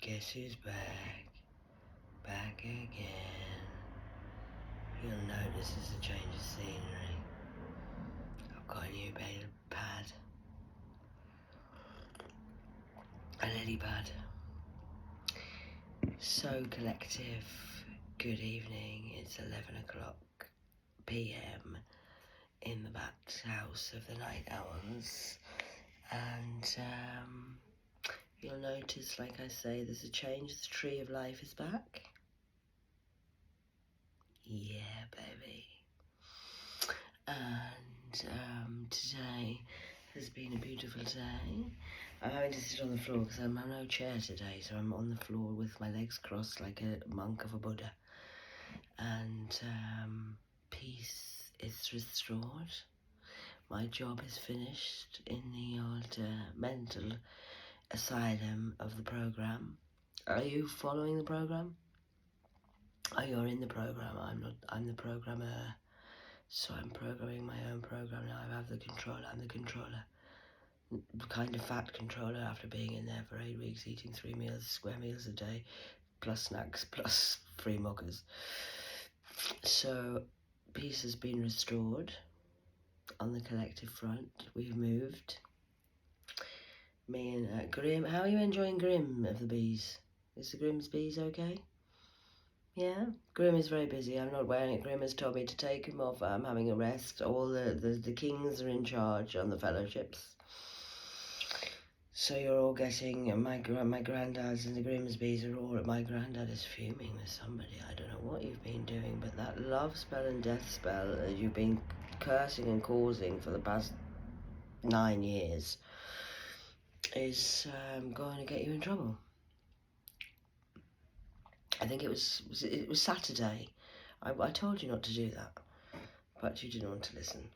Guess who's back? Back again. You'll notice there's a change of scenery. I've got a new pad. A lily pad. So collective. Good evening. It's 11 o'clock PM in the back house of the Night Owls. And you'll notice, like I say, there's a change. The tree of life is back. Yeah, baby. And today has been a beautiful day. I'm having to sit on the floor because I'm on no chair today, so I'm on the floor with my legs crossed like a monk of a Buddha. And peace is restored. My job is finished in the old mental asylum of the program. Are you following the program? Oh, you're in the program. I'm not. I'm the programmer. So I'm programming my own program now. I have the controller. I'm the controller. Kind of fat controller after being in there for 8 weeks, eating 3 square meals a day, plus snacks, plus free muggers. So peace has been restored on the collective front. We've moved. Me and Grim. How are you enjoying Grim of the Bees? Is the Grimm's Bees okay? Yeah, Grim is very busy. I'm not wearing it. Grim has told me to take him off. I'm having a rest. All the kings are in charge on the fellowships. So you're all getting my granddads and the Grimsbys are all. My granddad is fuming with somebody. I don't know what you've been doing, but that love spell and death spell you've been cursing and causing for the past 9 years is going to get you in trouble. I think it was Saturday. I told you not to do that, but you didn't want to listen.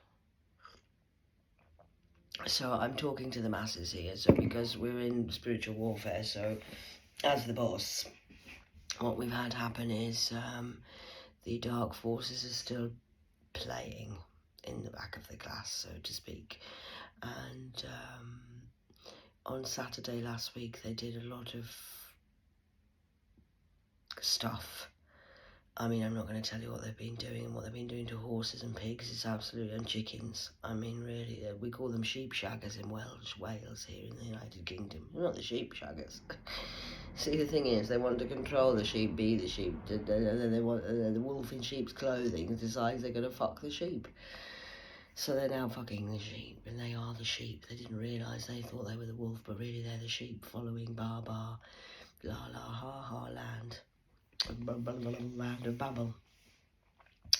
So I'm talking to the masses here. So because we're in spiritual warfare, so as the boss, what we've had happen is the dark forces are still playing in the back of the class, so to speak. And on Saturday last week, they did a lot of stuff. I mean, I'm not going to tell you what they've been doing and what they've been doing to horses and pigs. It's absolutely, and chickens. I mean, really, we call them sheep shaggers in Wales here in the United Kingdom. We're not the sheep shaggers. See, the thing is, they want to control the sheep, be the sheep. They want the wolf in sheep's clothing decides they're going to fuck the sheep. So they're now fucking the sheep, and they are the sheep. They didn't realise, they thought they were the wolf, but really they're the sheep following Ba, la la ha ha land. Land of Babel.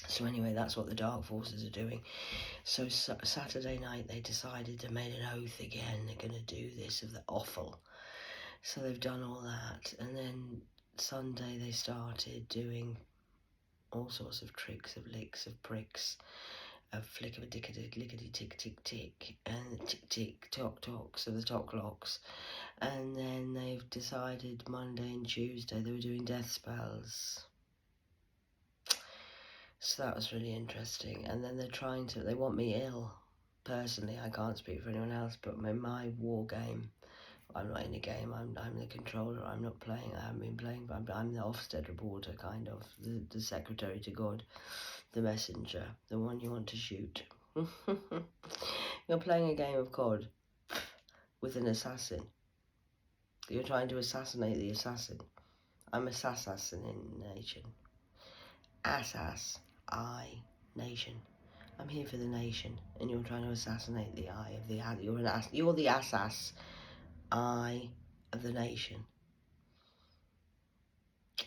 So anyway, that's what the dark forces are doing. So Saturday night they decided to make an oath again. They're going to do this of the offal. So they've done all that, and then Sunday they started doing all sorts of tricks, of licks, of pricks, of flick of a dickety lickety tick tick tick, and tick tick tock tock, so the tock locks. And then they've decided Monday and Tuesday they were doing death spells. So that was really interesting. And then they want me ill. Personally, I can't speak for anyone else, but my war game, I'm not in a game, I'm the controller, I'm not playing, I haven't been playing, but I'm the Ofsted reporter, kind of, the secretary to God, the messenger, the one you want to shoot. You're playing a game of COD with an assassin. You're trying to assassinate the assassin. I'm assassination. Nation. I'm here for the nation, and you're trying to assassinate the eye of the you're the assas eye of the nation.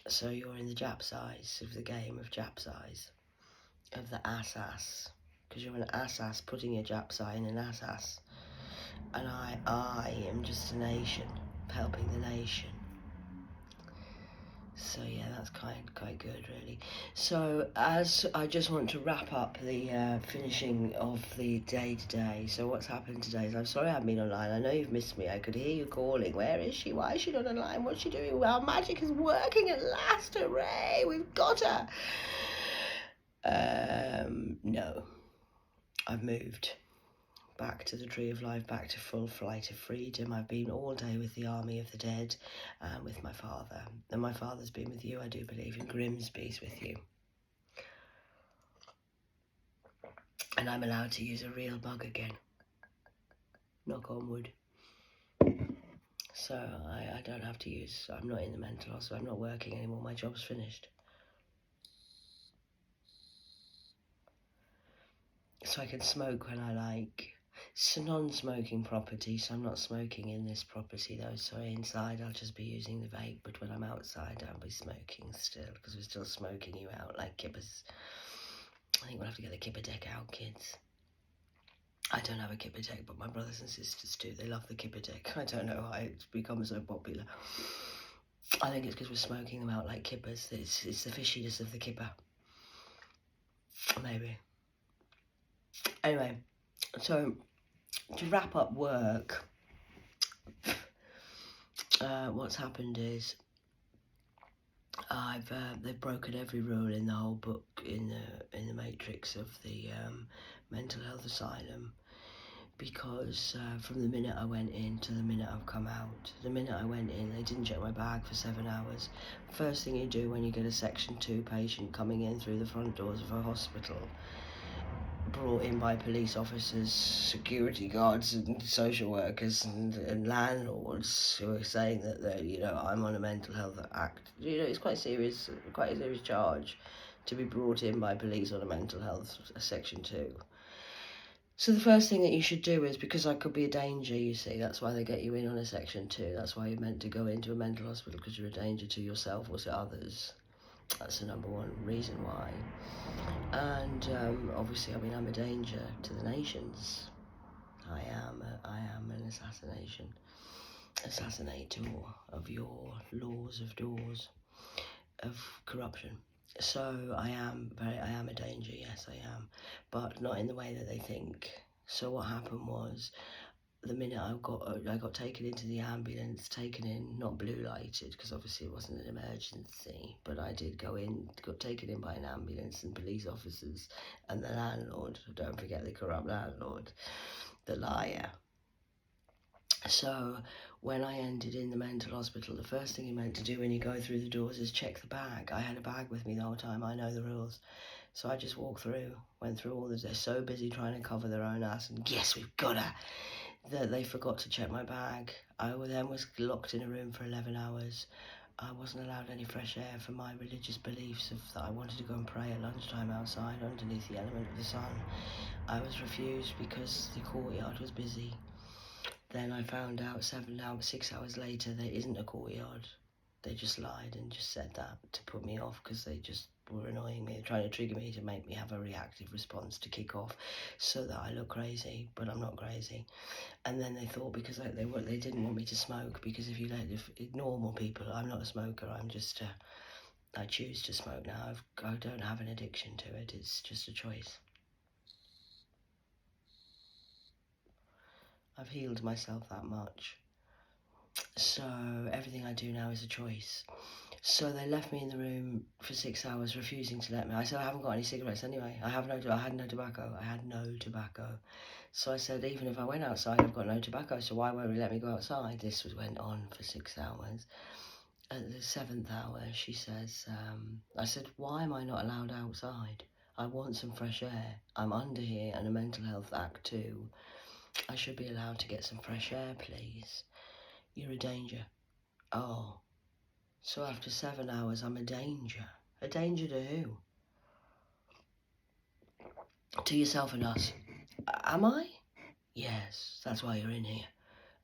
So you're in the Jap's eyes of the game of Jap's eyes of the assas, because you're an assas putting your Jap's eye in an assas, and I am just a nation helping the nation. So yeah, that's quite good, really. So as I just want to wrap up the finishing of the day today. So what's happened today is, I'm sorry I haven't been online. I know you've missed me. I could hear you calling. Where is she? Why is she not online? What's she doing? Our magic is working at last. Hooray! We've got her. No, I've moved. back to the tree of life, back to full flight of freedom. I've been all day with the army of the dead and with my father. And my father's been with you, I do believe, and Grimsby's with you. And I'm allowed to use a real mug again. Knock on wood. So I don't have to use, I'm not in the mental hospital, I'm not working anymore, my job's finished. So I can smoke when I like. It's a non-smoking property, so I'm not smoking in this property though, so inside I'll just be using the vape, but when I'm outside I'll be smoking still, because we're still smoking you out like kippers. I think we'll have to get the kipper deck out, kids. I don't have a kipper deck, but my brothers and sisters do. They love the kipper deck. I don't know why it's become so popular. I think it's because we're smoking them out like kippers. It's the fishiness of the kipper. Maybe. Anyway, so to wrap up work, what's happened is they've broken every rule in the whole book in the matrix of the mental health asylum, because from the minute I went in to the minute I've come out, the minute I went in they didn't check my bag for 7 hours. First thing you do when you get a section 2 patient coming in through the front doors of a hospital, brought in by police officers, security guards and social workers and landlords who are saying that you know, I'm on a mental health act. You know, it's quite a serious charge to be brought in by police on a mental health section 2. So the first thing that you should do is, because I could be a danger, you see, that's why they get you in on a section 2. That's why you're meant to go into a mental hospital, because you're a danger to yourself or to others. That's the number one reason why. And obviously, I mean, I'm a danger to the nations. I am an assassinator of your laws of doors of corruption. So I am a danger, yes I am, but not in the way that they think. So what happened was, the minute I got taken into the ambulance, taken in, not blue lighted, because obviously it wasn't an emergency, but I did go in, got taken in by an ambulance and police officers and the landlord, don't forget the corrupt landlord, the liar. So when I ended in the mental hospital, the first thing you're meant to do when you go through the doors is check the bag. I had a bag with me the whole time, I know the rules. So I just walked through, went through all this. They're so busy trying to cover their own ass, and yes, we've got her, that they forgot to check my bag. I then was locked in a room for 11 hours. I wasn't allowed any fresh air for my religious beliefs of that I wanted to go and pray at lunchtime outside underneath the element of the sun. I was refused because the courtyard was busy. Then I found out 6 hours later there isn't a courtyard. They just lied and just said that to put me off, because they just were annoying me, trying to trigger me to make me have a reactive response to kick off so that I look crazy, but I'm not crazy. And then they thought, because they didn't want me to smoke, because if normal people, I'm not a smoker, I'm just I choose to smoke now. I don't have an addiction to it, it's just a choice. I've healed myself that much. So everything I do now is a choice. So they left me in the room for 6 hours, refusing to let me. I said, I haven't got any cigarettes anyway. I had no tobacco. So I said, even if I went outside, I've got no tobacco, so why won't we let me go outside? This went on for 6 hours. At the 7th hour, she says, I said, why am I not allowed outside? I want some fresh air. I'm under here and a mental health act too. I should be allowed to get some fresh air, please. You're a danger. Oh. So after 7 hours, I'm a danger. A danger to who? To yourself and us. Am I? Yes, that's why you're in here.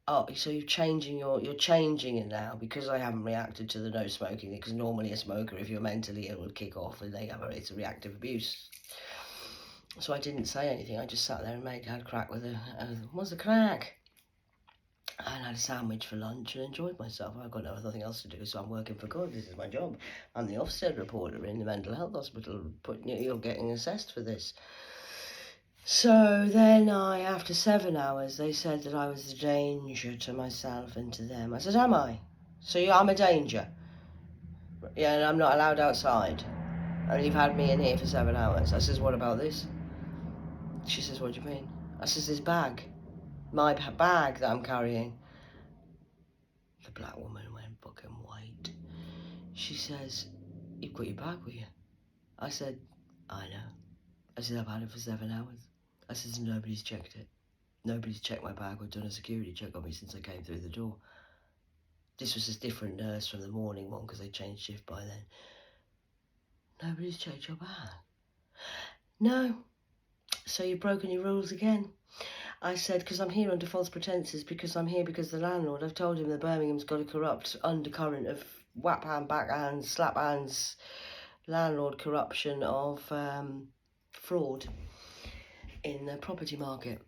Oh, so you're changing it now because I haven't reacted to the no smoking thing, because normally a smoker, if you're mentally ill, would kick off and it's a reactive abuse. So I didn't say anything, I just sat there and had crack with what's the crack? And had a sandwich for lunch and enjoyed myself. I've got nothing else to do, so I'm working for God. This is my job. I'm the Ofsted reporter in the mental health hospital. You're getting assessed for this. So then after 7 hours, they said that I was a danger to myself and to them. I said, am I? So I'm a danger? Yeah, and I'm not allowed outside. And you've had me in here for 7 hours. I says, what about this? She says, what do you mean? I says, this bag, my bag that I'm carrying. The black woman went fucking white. She says, you've got your bag with you. I said, I know. I said, I've had it for 7 hours. I said, nobody's checked it. Nobody's checked my bag or done a security check on me since I came through the door. This was a different nurse from the morning one because they changed shift by then. Nobody's checked your bag. No. So you've broken your rules again. I said, because I'm here under false pretences, because I'm here because the landlord, I've told him that Birmingham's got a corrupt undercurrent of whap hand, backhand, slap hands, landlord corruption of fraud in the property market.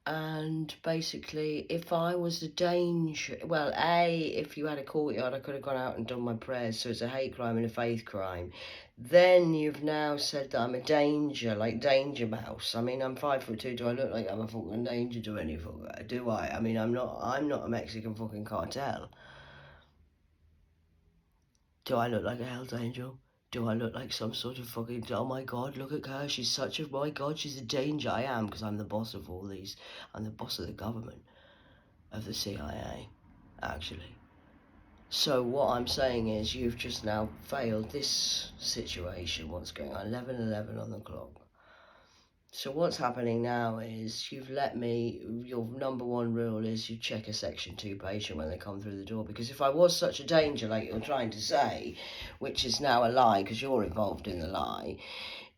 And basically, if I was a danger, well, if you had a courtyard, I could have gone out and done my prayers, so it's a hate crime and a faith crime. Then you've now said that I'm a danger, like Danger Mouse. I mean, I'm 5'2". Do I look like I'm a fucking danger to any fucker? Do I? I mean, I'm not a Mexican fucking cartel. Do I look like a Hell's Angel? Do I look like some sort of fucking, oh my God, look at her, she's such a, my God, she's a danger. I am, because I'm the boss of all these. I'm the boss of the government, of the CIA, actually. So what I'm saying is you've just now failed this situation. What's going on? 11:11 on the clock. So what's happening now is you've let me, your number one rule is you check a Section 2 patient when they come through the door. Because if I was such a danger, like you're trying to say, which is now a lie because you're involved in the lie,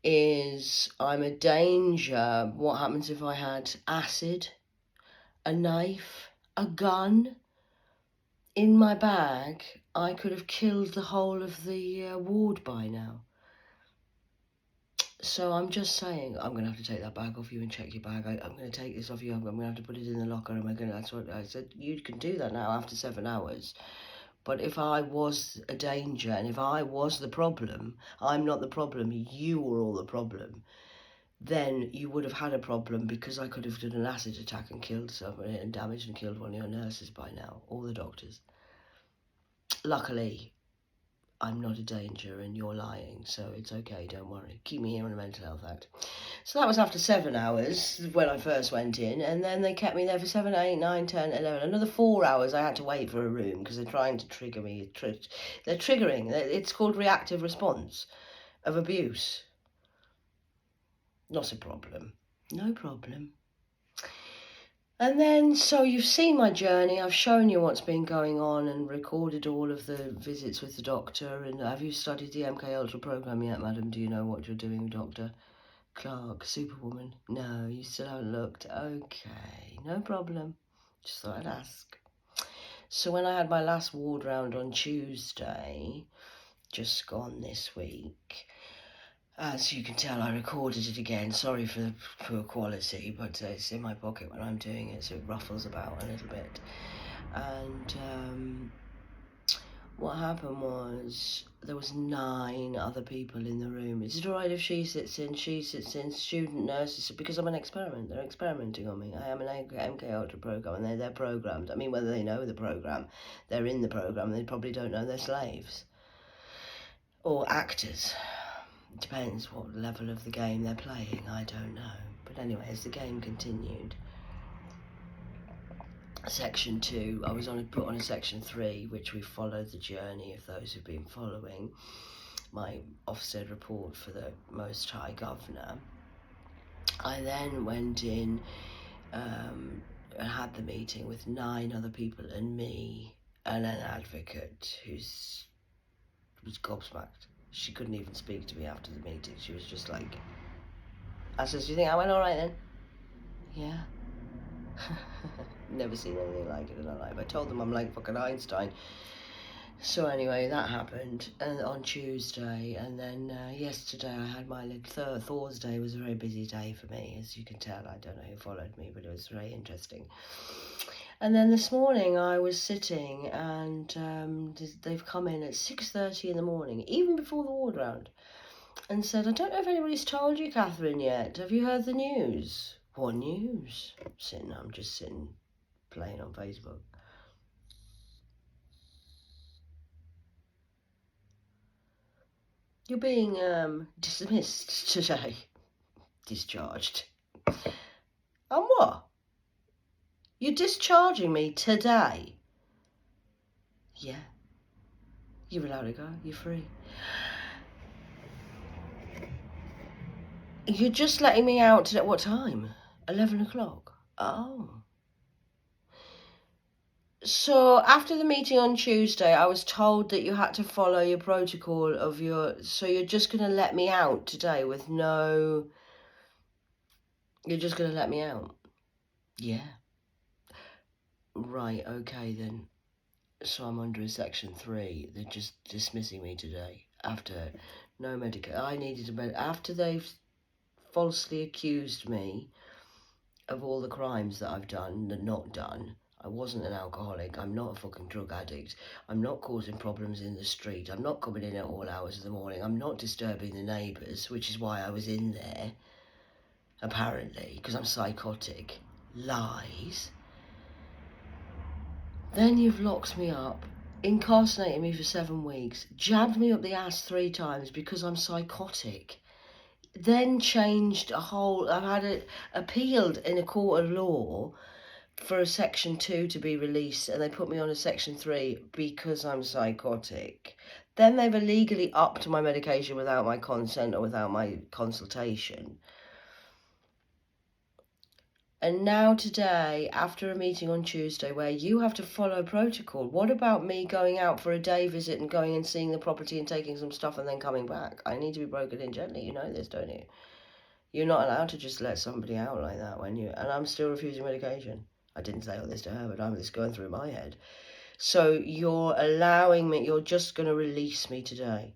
is I'm a danger. What happens if I had acid, a knife, a gun in my bag? I could have killed the whole of the ward by now. So I'm just saying, I'm going to have to take that bag off you and check your bag. I'm going to take this off you. I'm going to have to put it in the locker. That's what I said. You can do that now after 7 hours. But if I was a danger and if I was the problem, I'm not the problem, you were all the problem, then you would have had a problem because I could have done an acid attack and killed somebody and damaged and killed one of your nurses by now, all the doctors. Luckily, I'm not a danger and you're lying, so it's okay, don't worry. Keep me here on a mental health act. So that was after 7 hours when I first went in, and then they kept me there for 7, 8, 9, 10, 11. Another 4 hours I had to wait for a room because they're trying to trigger me. They're triggering. It's called reactive response of abuse. Not a problem. No problem. And then, so you've seen my journey, I've shown you what's been going on and recorded all of the visits with the doctor. And have you studied the MK Ultra program yet, madam? Do you know what you're doing, Dr. Clark, Superwoman? No, you still haven't looked. Okay, no problem. Just thought I'd ask. So when I had my last ward round on Tuesday, just gone this week, as you can tell, I recorded it again. Sorry for the poor quality, but it's in my pocket when I'm doing it, so it ruffles about a little bit. And what happened was there was 9 other people in the room. Is it all right if she sits in, student nurses? Because I'm an experiment. They're experimenting on me. I am an MK Ultra program, and they're programmed. I mean, whether they know the program, they're in the program. They probably don't know they're slaves or actors. It depends what level of the game they're playing, I don't know. But anyway, as the game continued, Section 2, I was put on a Section 3, which we followed the journey of those who've been following my Ofsted report for the Most High Governor. I then went in and had the meeting with 9 other people and me and an advocate who was gobsmacked. She couldn't even speak to me after the meeting. She was just like, I said, do you think I went all right then? Yeah. Never seen anything like it in my life. I told them I'm like fucking Einstein. So anyway, that happened on Tuesday, and then yesterday I had my Thursday was a very busy day for me, as you can tell. I don't know who followed me, but it was very interesting. And then this morning I was sitting, and they've come in at 6:30 in the morning, even before the ward round, and said, I don't know if anybody's told you, Catherine, yet. Have you heard the news? What news? I'm just sitting, playing on Facebook. You're being dismissed today. Discharged. And what? You're discharging me today? Yeah. You're allowed to go. You're free. You're just letting me out at what time? 11 o'clock. Oh. So after the meeting on Tuesday, I was told that you had to follow your protocol of your... So you're just going to let me out today with no... You're just going to let me out? Yeah. Right, okay then. So I'm under a section 3. They're just dismissing me today after no medical. I needed a after they've falsely accused me of all the crimes that I've done and not done. I wasn't an alcoholic. I'm not a fucking drug addict. I'm not causing problems in the street. I'm not coming in at all hours of the morning. I'm not disturbing the neighbours, which is why I was in there, apparently, because I'm psychotic. Lies. Then you've locked me up, incarcerated me for 7 weeks, jabbed me up the ass 3 times because I'm psychotic. Then changed a whole... I've had it appealed in a court of law for a section 2 to be released, and they put me on a section 3 because I'm psychotic. Then they've illegally upped my medication without my consent or without my consultation. And now today, after a meeting on Tuesday where you have to follow protocol, what about me going out for a day visit and going and seeing the property and taking some stuff and then coming back? I need to be broken in gently, you know this, don't you? You're not allowed to just let somebody out like that when you... And I'm still refusing medication. I didn't say all this to her, but I'm just going through my head. So you're allowing me, you're just going to release me today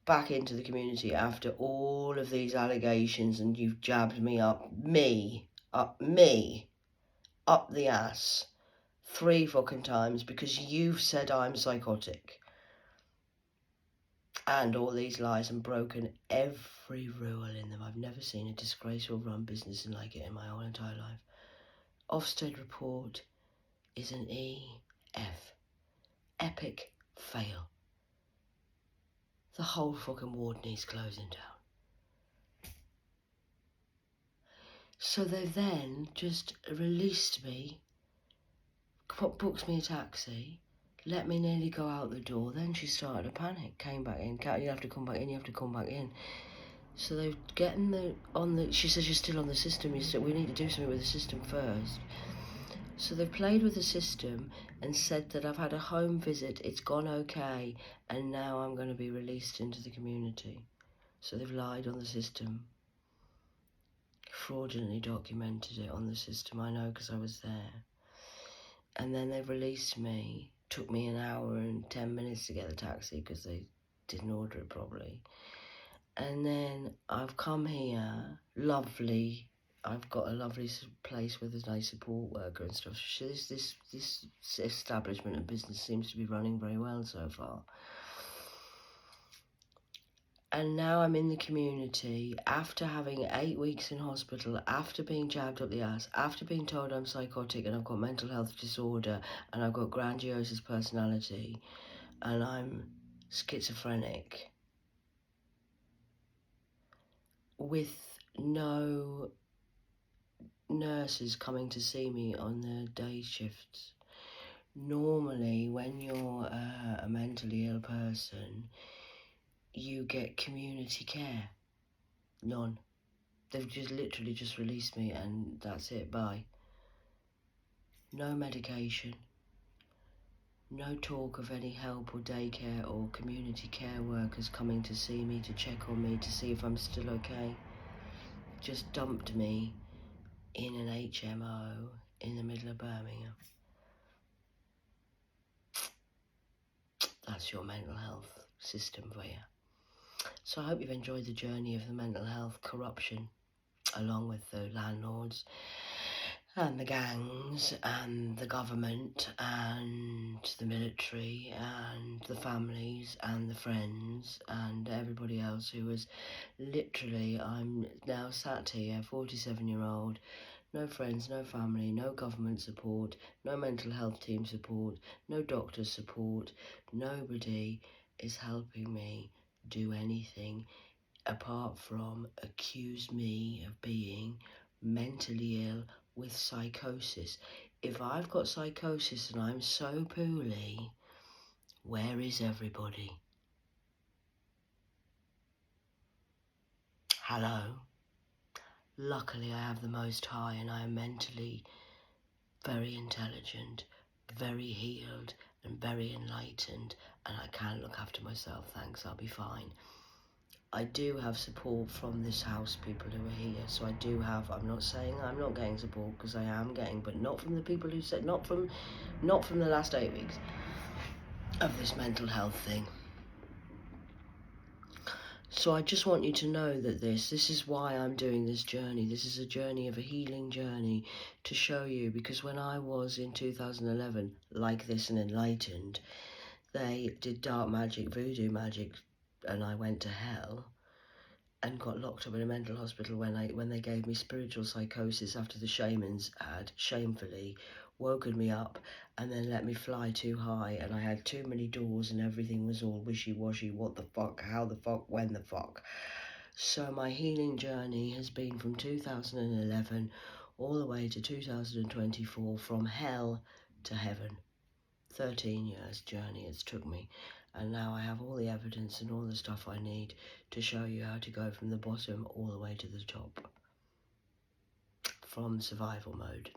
back into the community after all of these allegations, and you've jabbed me up the ass 3 fucking times because you've said I'm psychotic. And all these lies and broken every rule in them. I've never seen a disgraceful run business like it in my whole entire life. Ofsted report is an EF. Epic fail. The whole fucking ward needs closing down. So they've then just released me, booked me a taxi, let me nearly go out the door. Then she started to panic, came back in. You have to come back in, you have to come back in. So they're getting she says you're still on the system, we need to do something with the system first. So they've played with the system and said that I've had a home visit, it's gone okay, and now I'm going to be released into the community. So they've lied on the system, fraudulently documented it on the system, I know because I was there. And then they've released me. Took me an hour and 10 minutes to get the taxi because they didn't order it properly. And then I've come here, lovely. I've got a lovely place with a nice support worker and stuff. This establishment and business seems to be running very well so far. And now I'm in the community after having 8 weeks in hospital, after being jabbed up the ass, after being told I'm psychotic and I've got mental health disorder and I've got grandiose personality and I'm schizophrenic, with no nurses coming to see me on the day shifts. Normally, when you're a mentally ill person, you get community care. None. They've just literally just released me and that's it, bye. No medication. No talk of any help or daycare or community care workers coming to see me, to check on me, to see if I'm still okay. Just dumped me in an HMO in the middle of Birmingham. That's your mental health system for you. So I hope you've enjoyed the journey of the mental health corruption, along with the landlords and the gangs and the government and the military and the families and the friends and everybody else who was literally... I'm now sat here, 47-year-old, no friends, no family, no government support, no mental health team support, no doctor support. Nobody is helping me do anything apart from accuse me of being mentally ill, with psychosis. If I've got psychosis and I'm so poorly, where is everybody? Hello? Luckily, I have the Most High and I am mentally very intelligent, very healed and very enlightened, and I can look after myself, thanks, I'll be fine. I do have support from this house, people who are here, so I do have, I'm not saying I'm not getting support, because I am getting, but not from the people who said, not from the last 8 weeks of this mental health thing. So I just want you to know that this is why I'm doing this journey. This is a journey of a healing journey to show you, because when I was in 2011 like this and enlightened, they did dark magic, voodoo magic, and I went to hell and got locked up in a mental hospital when they gave me spiritual psychosis after the shamans had shamefully woken me up and then let me fly too high, and I had too many doors and everything was all wishy-washy. What the fuck, how the fuck, when the fuck. So my healing journey has been from 2011 all the way to 2024, from hell to heaven. 13 years journey it's took me, and now I have all the evidence and all the stuff I need to show you how to go from the bottom all the way to the top, from survival mode.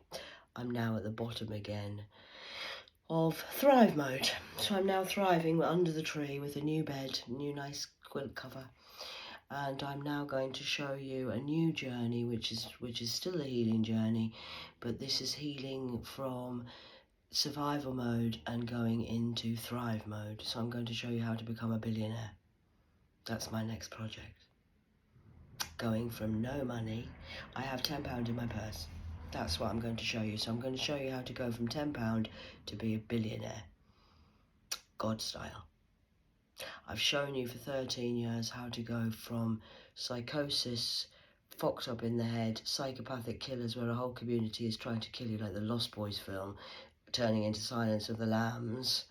I'm now at the bottom again of thrive mode, so I'm now thriving under the tree with a new bed, new nice quilt cover, and I'm now going to show you a new journey, which is still a healing journey, but this is healing from survival mode and going into thrive mode. So I'm going to show you how to become a billionaire. That's my next project. Going from no money, I have £10 in my purse. That's what I'm going to show you. So I'm going to show you how to go from £10 to be a billionaire, God style. I've shown you for 13 years how to go from psychosis, fucked up in the head, psychopathic killers where a whole community is trying to kill you, like the Lost Boys film, turning into Silence of the Lambs,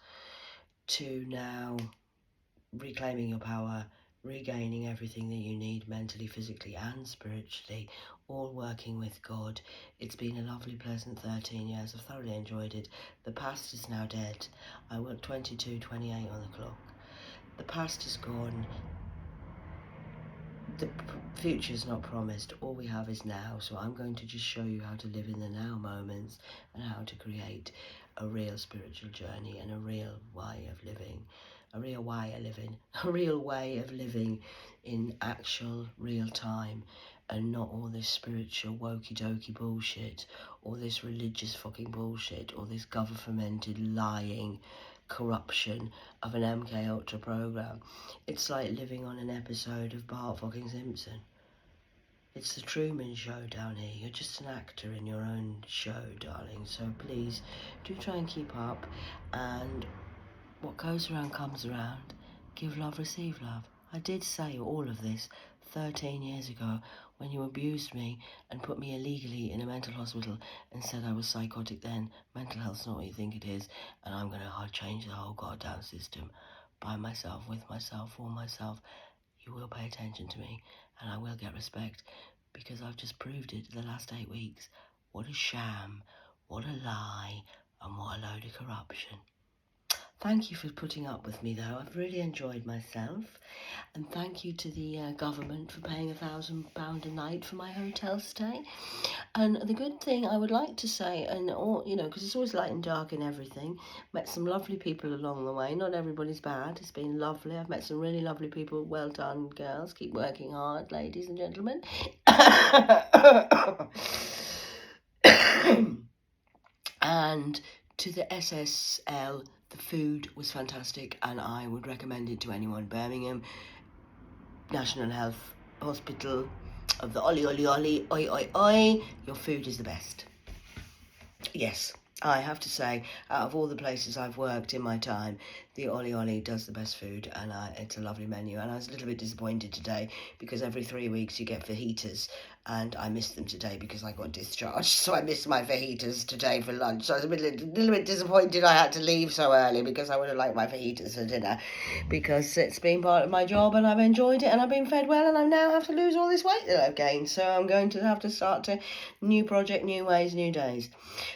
to now reclaiming your power, regaining everything that you need mentally, physically and spiritually, all working with God. It's been a lovely, pleasant 13 years. I've thoroughly enjoyed it. The past is now dead. I work 22:28 on the clock. The past is gone. The future's not promised. All we have is now. So I'm going to just show you how to live in the now moments and how to create a real spiritual journey and a real way of living. A real way of living in actual real time, and not all this spiritual wokey-dokey bullshit, or this religious fucking bullshit, or this governmented lying corruption of an MK Ultra program. It's like living on an episode of Bart fucking Simpson. It's the Truman Show down here. You're just an actor in your own show, darling. So please do try and keep up, and what goes around comes around. Give love, receive love. I did say all of this 13 years ago when you abused me and put me illegally in a mental hospital and said I was psychotic then. Mental health's not what you think it is, and I'm going to change the whole goddamn system by myself, with myself, for myself. You will pay attention to me and I will get respect, because I've just proved it the last 8 weeks. What a sham, what a lie, and what a load of corruption. Thank you for putting up with me, though. I've really enjoyed myself. And thank you to the government for paying £1,000 a night for my hotel stay. And the good thing I would like to say, and all, you know, because it's always light and dark and everything, met some lovely people along the way. Not everybody's bad. It's been lovely. I've met some really lovely people. Well done, girls. Keep working hard, ladies and gentlemen. And to the SSL, the food was fantastic and I would recommend it to anyone. Birmingham National Health Hospital of the Ollie, oi, oi, oi. Your food is the best. Yes, I have to say, out of all the places I've worked in my time, the Ollie does the best food, and it's a lovely menu. And I was a little bit disappointed today because every 3 weeks you get fajitas, and I missed them today because I got discharged. So I missed my fajitas today for lunch. So I was a little bit disappointed I had to leave so early, because I would have liked my fajitas for dinner, because it's been part of my job and I've enjoyed it and I've been fed well, and I now have to lose all this weight that I've gained. So I'm going to have to start a new project, new ways, new days.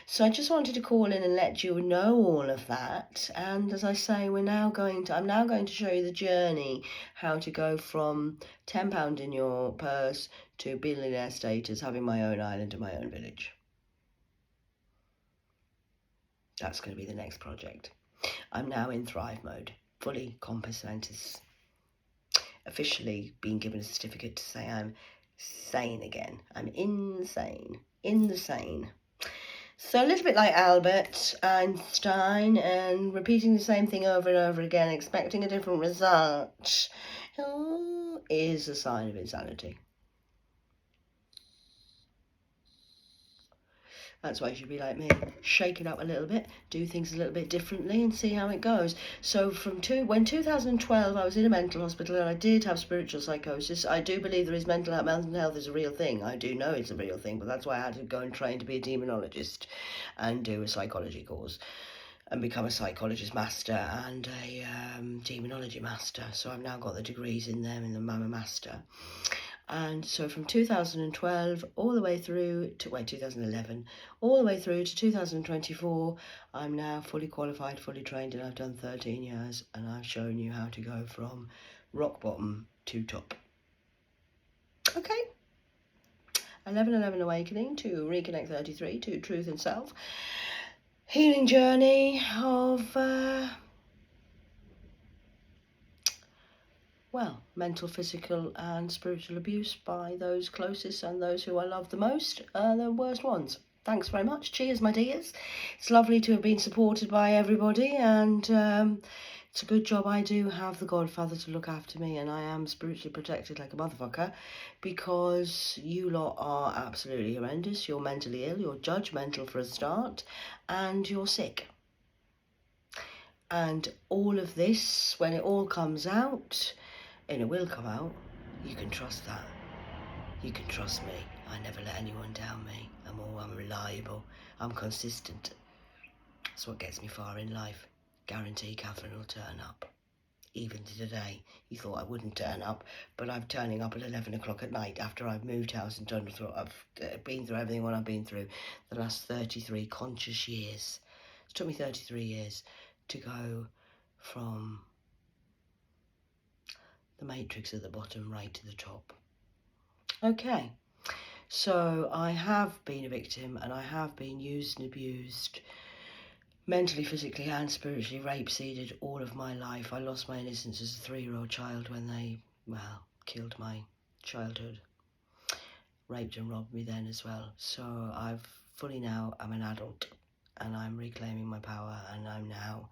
So I just wanted to call in and let you know all of that. And as I say, I'm now going to show you the journey, how to go from £10 in your purse to billionaire status, having my own island and my own village. That's going to be the next project. I'm now in Thrive mode, fully compass mentis. Officially being given a certificate to say I'm sane again. I'm insane, in the sane. So a little bit like Albert Einstein, and repeating the same thing over and over again, expecting a different result, is a sign of insanity. That's why you should be like me. Shake it up a little bit, do things a little bit differently, and see how it goes. So when 2012 I was in a mental hospital and I did have spiritual psychosis. I do believe there is mental health is a real thing. I do know it's a real thing, but that's why I had to go and train to be a demonologist and do a psychology course and become a psychologist master and a demonology master. So I've now got the degrees in them in the Mama Master. And so from 2012 all the way through to 2011, all the way through to 2024, I'm now fully qualified, fully trained, and I've done 13 years, and I've shown you how to go from rock bottom to top. Okay. 11:11 awakening to reconnect 33 to truth and self. Healing journey of mental, physical and spiritual abuse by those closest and those who I love the most, the worst ones. Thanks very much. Cheers, my dears. It's lovely to have been supported by everybody, and it's a good job I do have the Godfather to look after me, and I am spiritually protected like a motherfucker, because you lot are absolutely horrendous. You're mentally ill, you're judgmental for a start, and you're sick. And all of this, when it all comes out, and it will come out, you can trust that. You can trust me. I never let anyone down me. I'm reliable. I'm consistent. That's what gets me far in life. Guarantee Catherine will turn up. Even today, you thought I wouldn't turn up, but I'm turning up at 11 o'clock at night after I've moved house and I've been through everything what I've been through the last 33 conscious years. It took me 33 years to go from the matrix at the bottom right to the top. Okay, so I have been a victim, and I have been used and abused, mentally, physically and spiritually, rape-seeded all of my life. I lost my innocence as a 3-year-old child when they, killed my childhood. Raped and robbed me then as well. So I'm an adult, and I'm reclaiming my power, and I'm now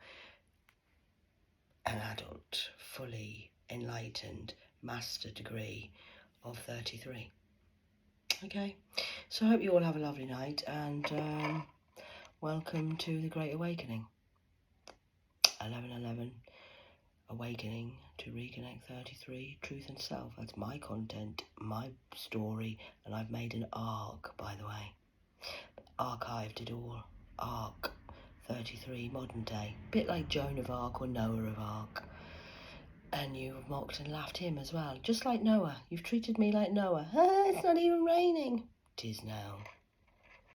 an adult, fully enlightened, master degree of 33. Okay, so I hope you all have a lovely night, and welcome to the Great Awakening. 11:11 awakening to reconnect 33, truth and self. That's my content, my story, and I've made an ARK, by the way. Archived it all. ARK33, modern day. Bit like Joan of Arc or Noah of Arc. And you've mocked and laughed him as well. Just like Noah. You've treated me like Noah. It's not even raining. 'Tis now.